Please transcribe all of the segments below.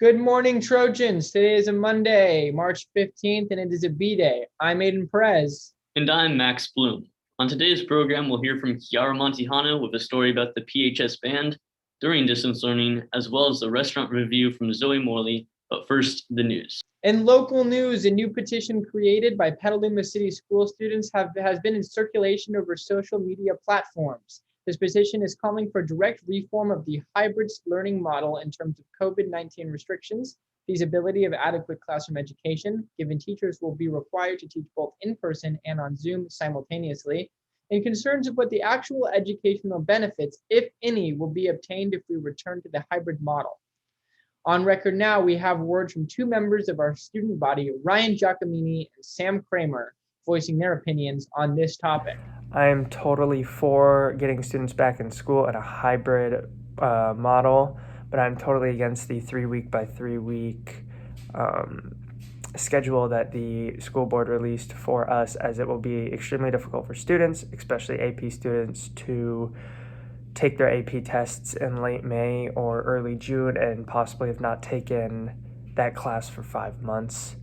Good morning, Trojans. Today is a Monday, March 15th, and it is a B-Day. I'm Aidan Perez. And I'm Max Bloom. On today's program, we'll hear from Kiara Montihano with a story about the PHS Band during distance learning, as well as the restaurant review from Zoey Morley. But first, the news. In local news, a new petition created by Petaluma City School students has been in circulation over social media platforms. This petition is calling for direct reform of the hybrid learning model in terms of COVID-19 restrictions, feasibility of adequate classroom education, given teachers will be required to teach both in person and on Zoom simultaneously, and concerns of what the actual educational benefits, if any, will be obtained if we return to the hybrid model. On record now, we have words from two members of our student body, Ryan Giacomini and Sam Kramer, voicing their opinions on this topic. I'm totally for getting students back in school at a hybrid model, but I'm totally against the 3-week by 3-week schedule that the school board released for us, as it will be extremely difficult for students, especially AP students, to take their AP tests in late May or early June and possibly have not taken that class for 5 months.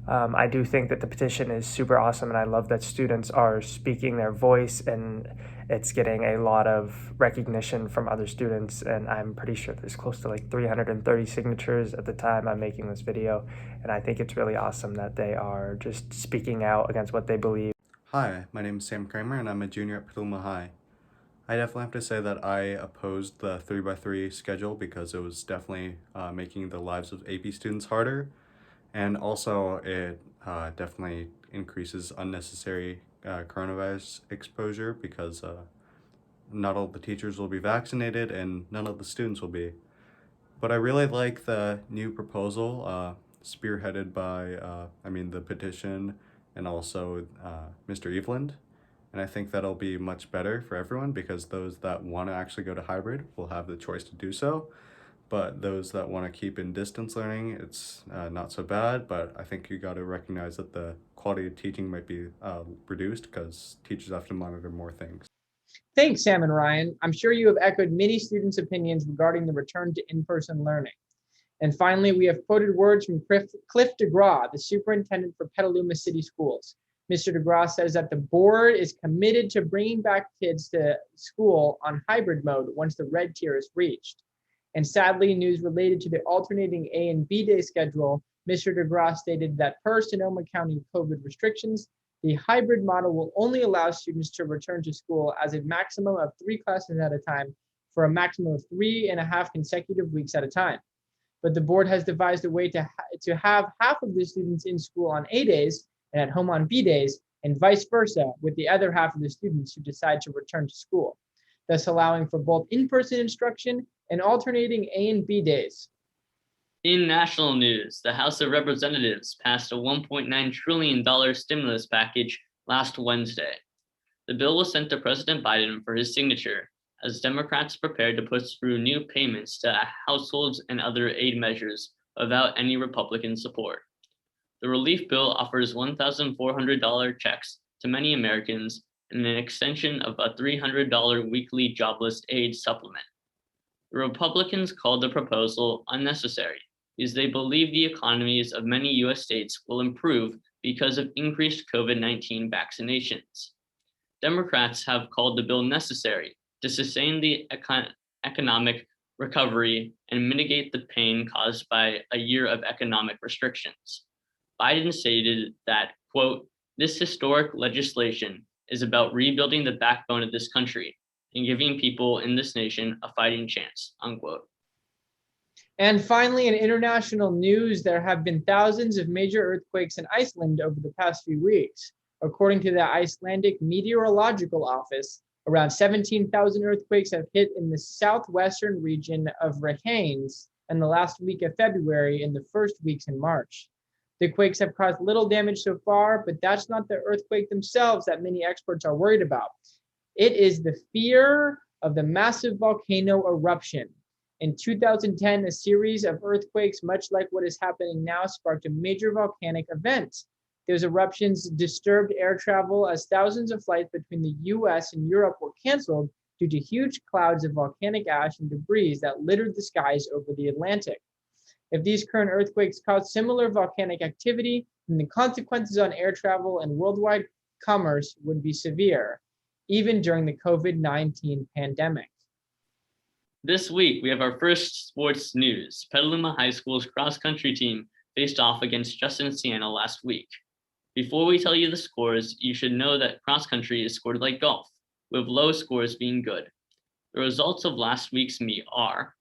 I do think that the petition is super awesome, and I love that students are speaking their voice, and it's getting a lot of recognition from other students, and I'm pretty sure there's close to like 330 signatures at the time I'm making this video, and I think it's really awesome that they are just speaking out against what they believe. Hi, my name is Sam Kramer, and I'm a junior at Petaluma High. I definitely have to say that I opposed the 3x3 schedule because it was definitely making the lives of AP students harder. And also, it definitely increases unnecessary coronavirus exposure because not all the teachers will be vaccinated and none of the students will be. But I really like the new proposal spearheaded by, the petition and also Mr. Eveland. And I think that'll be much better for everyone because those that want to actually go to hybrid will have the choice to do so. But those that want to keep in distance learning, it's not so bad, but I think you got to recognize that the quality of teaching might be reduced because teachers have to monitor more things. Thanks, Sam and Ryan. I'm sure you have echoed many students' opinions regarding the return to in-person learning. And finally, we have quoted words from Cliff DeGraw, the superintendent for Petaluma City Schools. Mr. DeGraw says that the board is committed to bringing back kids to school on hybrid mode once the red tier is reached. And sadly, news related to the alternating A and B day schedule, Mr. DeGraw stated that per Sonoma County COVID restrictions, the hybrid model will only allow students to return to school as a maximum of 3 classes at a time for a maximum of 3.5 consecutive weeks at a time. But the board has devised a way to have half of the students in school on A days and at home on B days, and vice versa with the other half of the students who decide to return to school, thus allowing for both in-person instruction and alternating A and B days. In national news, the House of Representatives passed a $1.9 trillion stimulus package last Wednesday. The bill was sent to President Biden for his signature as Democrats prepared to push through new payments to households and other aid measures without any Republican support. The relief bill offers $1,400 checks to many Americans and an extension of a $300 weekly jobless aid supplement. The Republicans called the proposal unnecessary because they believe the economies of many U.S. states will improve because of increased COVID-19 vaccinations. Democrats have called the bill necessary to sustain the economic recovery and mitigate the pain caused by a year of economic restrictions. Biden stated that, quote, "This historic legislation is about rebuilding the backbone of this country and giving people in this nation a fighting chance," unquote. And finally, in international news, there have been thousands of major earthquakes in Iceland over the past few weeks. According to the Icelandic Meteorological Office, around 17,000 earthquakes have hit in the southwestern region of Reykjanes in the last week of February and the first weeks in March. The quakes have caused little damage so far, but that's not the earthquake themselves that many experts are worried about. It is the fear of the massive volcano eruption. In 2010, a series of earthquakes, much like what is happening now, sparked a major volcanic event. Those eruptions disturbed air travel as thousands of flights between the US and Europe were canceled due to huge clouds of volcanic ash and debris that littered the skies over the Atlantic. If these current earthquakes cause similar volcanic activity, then the consequences on air travel and worldwide commerce would be severe, even during the COVID-19 pandemic. This week, we have our first sports news. Petaluma High School's cross-country team faced off against Justin Siena last week. Before we tell you the scores, you should know that cross-country is scored like golf, with low scores being good. The results of last week's meet are: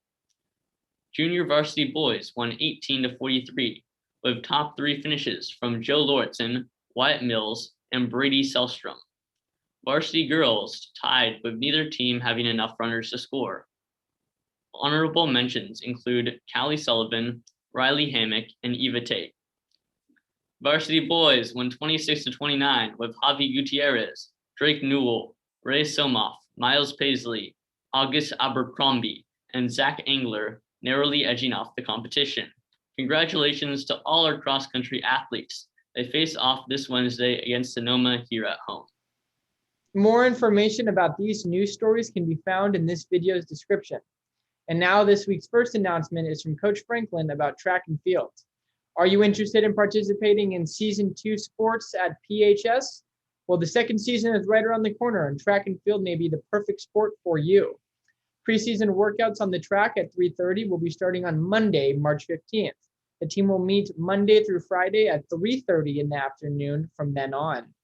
junior varsity boys won 18-43, with top 3 finishes from Joe Lauritsen, Wyatt Mills, and Brady Selstrom. Varsity girls tied, with neither team having enough runners to score. Honorable mentions include Callie Sullivan, Riley Hammock, and Eva Tate. Varsity boys won 26-29 with Javi Gutierrez, Drake Newell, Ray Somoff, Miles Paisley, August Abercrombie, and Zach Engler narrowly edging off the competition. Congratulations to all our cross-country athletes. They face off this Wednesday against Sonoma here at home. More information about these news stories can be found in this video's description. And now this week's first announcement is from Coach Franklin about track and field. Are you interested in participating in Season 2 sports at PHS? Well, the second season is right around the corner, and track and field may be the perfect sport for you. Preseason workouts on the track at 3:30 will be starting on Monday, March 15th. The team will meet Monday through Friday at 3:30 in the afternoon from then on.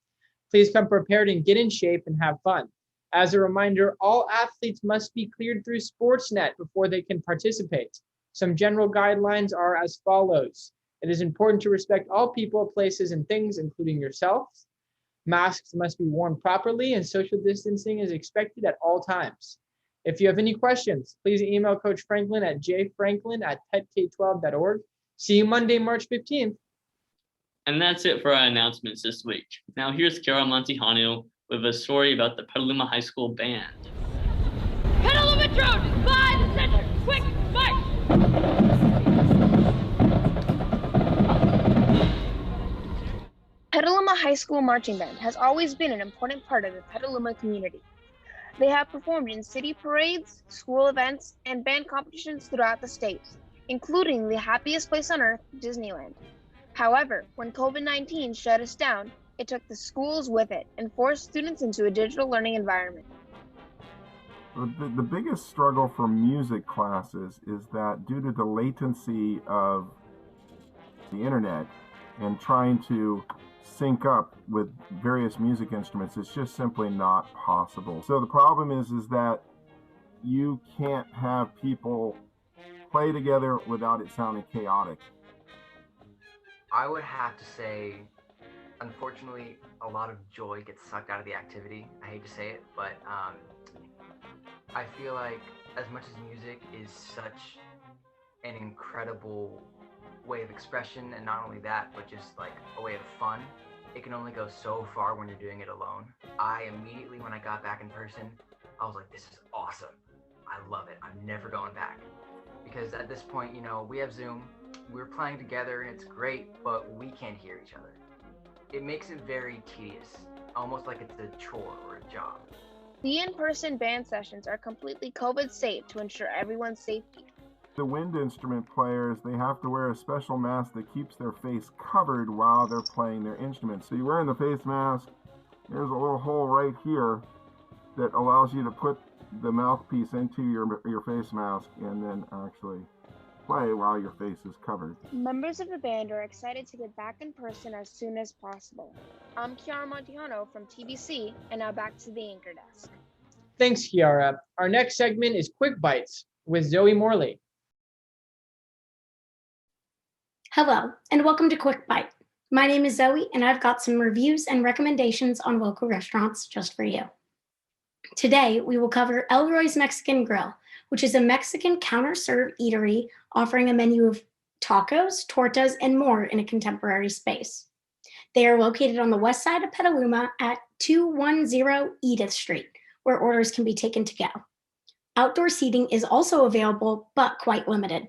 Please come prepared and get in shape and have fun. As a reminder, all athletes must be cleared through Sportsnet before they can participate. Some general guidelines are as follows. It is important to respect all people, places, and things, including yourselves. Masks must be worn properly, and social distancing is expected at all times. If you have any questions, please email Coach Franklin at jfranklin@petk12.org. See you Monday, March 15th. And that's it for our announcements this week. Now here's Kiara Montihano with a story about the Petaluma High School Band. Petaluma Trojans, by the center, quick march! Petaluma High School Marching Band has always been an important part of the Petaluma community. They have performed in city parades, school events, and band competitions throughout the state, including the happiest place on earth, Disneyland. However, when COVID-19 shut us down, it took the schools with it and forced students into a digital learning environment. The biggest struggle for music classes is that due to the latency of the internet and trying to sync up with various music instruments, it's just simply not possible. So the problem is that you can't have people play together without it sounding chaotic. I would have to say, unfortunately, a lot of joy gets sucked out of the activity. I hate to say it, but I feel like as much as music is such an incredible way of expression, and not only that, but just like a way of fun, it can only go so far when you're doing it alone. I immediately, when I got back in person, I was like, this is awesome. I love it. I'm never going back. Because at this point, you know, we have Zoom, we're playing together and it's great, but we can't hear each other. It makes it very tedious, almost like it's a chore or a job. The in-person band sessions are completely COVID safe to ensure everyone's safety. The wind instrument players, they have to wear a special mask that keeps their face covered while they're playing their instruments. So you're wearing the face mask, there's a little hole right here that allows you to put the mouthpiece into your face mask and then actually play while your face is covered. Members of the band are excited to get back in person as soon as possible. I'm Kiara Montihano from TBC, and now back to the anchor desk. Thanks, Kiara. Our next segment is Quick Bites with Zoey Morley. Hello, and welcome to Quick Bite. My name is Zoe, and I've got some reviews and recommendations on local restaurants just for you. Today, we will cover Elroy's Mexican Grill, which is a Mexican counter-serve eatery offering a menu of tacos, tortas, and more in a contemporary space. They are located on the west side of Petaluma at 210 Edith Street, where orders can be taken to go. Outdoor seating is also available, but quite limited.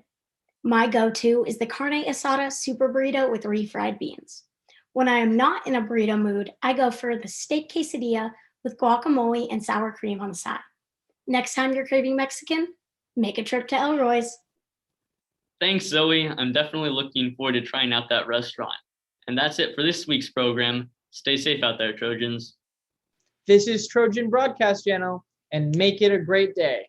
My go-to is the carne asada super burrito with refried beans. When I am not in a burrito mood, I go for the steak quesadilla with guacamole and sour cream on the side. Next time you're craving Mexican, make a trip to Elroy's. Thanks, Zoe. I'm definitely looking forward to trying out that restaurant. And that's it for this week's program. Stay safe out there, Trojans. This is Trojan Broadcast Channel, and make it a great day.